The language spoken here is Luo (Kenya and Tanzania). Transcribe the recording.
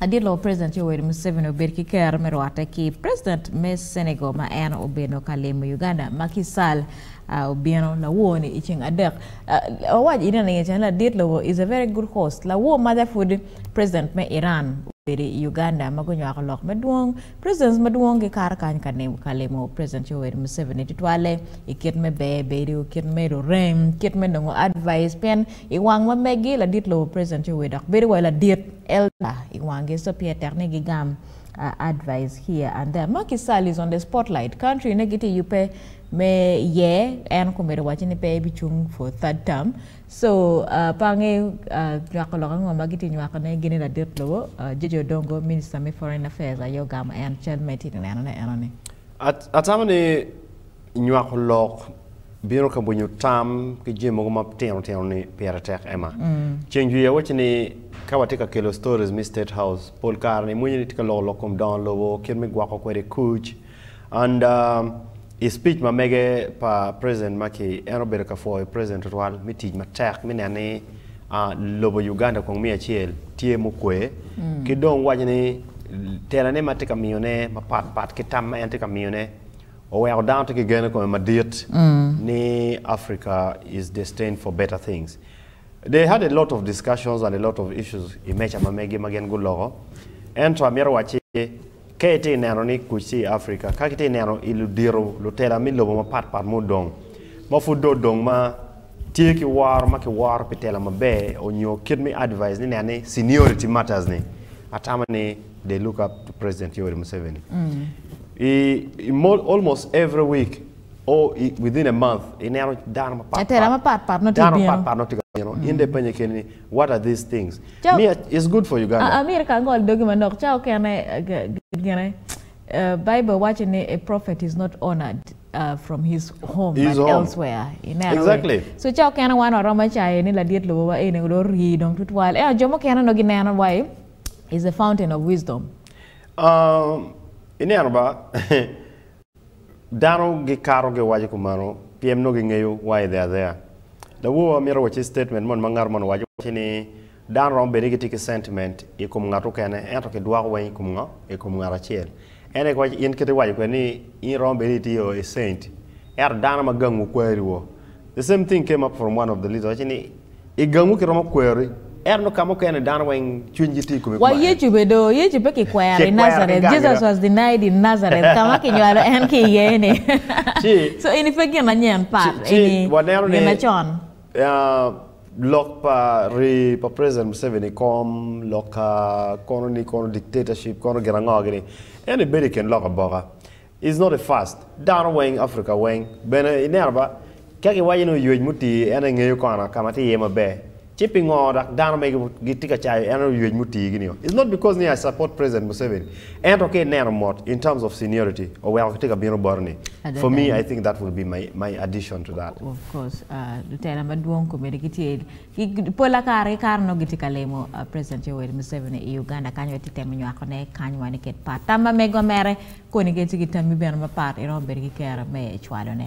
adilo president Yoweri Museveni oberki ker merwata ki president me Senegal ma en obedo kalemo Uganda Macky Sall obieno la woni iching adek waj ina ngi chen la dit lo is a very good host la wo mother food president me Iran beri Uganda magonyo akolok medwong presidents medwong ge kar kan kalemo president Yoweri Museveni titwale iket me beri iket me rem iket me no advice pen iwang ma megi la dit lo president Yoweri dak beri wala dit elda iwang ge so pie technique gam advice here and there. Macky Sall is on the spotlight. Country negiti yupe me ye and kumere watching pe bichung for third term. So pange nyakologa ngomagiti nyakane gini la dirtlo jejo dongo minister me foreign affairs ayogam and chelmeti na atamane nyakolog biro kabunyu tam ki jemo ma teno ni peratek ema change ye watching kawatika kelo stories mi state house Paul Karni mwenye tika lo kom don lobo kirme gwako kwere coach and speech ma mege pa president Macky eno berka for president rwal miti ma tek minane lobo Uganda kong mi achiel tie mukwe kidong wajani tera ne matika mione ma pat kitam ma antika mione o we down to gene ko ma diet ni Africa is destined for better things. They had a lot of discussions and a lot of issues in mecha mamegi magen gulogo and to amira wachi kete nero ni kuchi Africa kakite nero iludiro lutela mi lobo ma pat mo dong ma fudo dong ma tieki war ma ke war petela ma be onyo kid me advice ni nane seniority matters ni atamani they look up to President Yoweri Museveni almost every week or within a month in nero dana ma pat not you know, independent, what are these things? It's good for Uganda. America ngol document nok chao kene Bible watching a prophet is not honored from his home but elsewhere. Exactly. So chao kene wan oroma chai ni la diet lo wa ene lo ri dong tutwal. Jomo kene no ginana why is a fountain of wisdom. Inerba dano ge karo ge waje kumano PM no ge ngeyo why they are there. The war mirror which statement mon mangar mon wajo chini dan rom beri giti sentiment e kum ngatu kene ento ke dwa wen kum nga e kum ngara chiel ene ko yin kete wajo ko ni in rom beri ti o a saint dan ma gangu kweri wo the same thing came up from one of the leaders chini e gangu ke rom kweri no kamo kene dan wen chunjiti kum wa yechu bedo yechu be ke kweri in Nazareth Jesus was denied in Nazareth kama ke nyara en ke yene so ini feki na nyen pat ini na chon lock pa President Museveni kom loka kono dictatorship kono gerangogini anybody can lock a boga. It's not a fast down wing Africa wing bena inerba kaki wayino yuj muti ene ngeyo kono kamati yema be chipping order down make gitika chai ene yuj muti gini. It's not because I support President Museveni and okay neromot in terms of seniority or well take a bino borni. For me I think that will be my addition to that. Of course dutela madwong ko medikiti pola kare karno gitika lemo President Yoweri Museveni Uganda kanyo titemi nyako ne kanyo wani ket pat tamba mego mere ko ni geti gitami ben ma pat ero bergi kera me chwalo ne